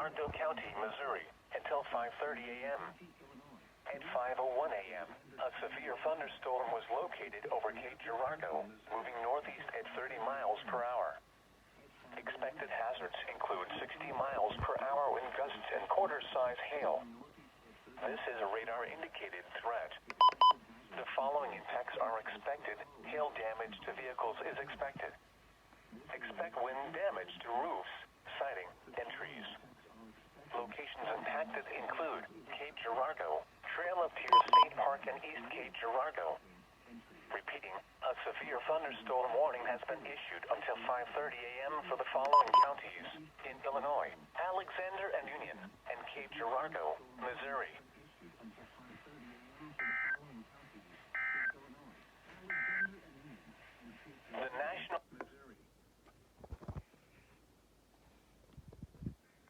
Girardeau County, Missouri, until 5:30 a.m. At 5:01 a.m., a severe thunderstorm was located over Cape Girardeau, moving northeast at 30 miles per hour. Expected hazards include 60 miles per hour wind gusts and quarter-size hail. This is a radar-indicated threat. The following impacts are expected. Hail damage to vehicles is expected. Expect wind damage to roofs, siding, and trees. Locations impacted include Cape Girardeau, Trail of Tears State Park, and East Cape Girardeau. Repeating, a severe thunderstorm warning has been issued until 5:30 a.m. for the following counties in Illinois: Alexander and Union, and Cape Girardeau, Missouri. The National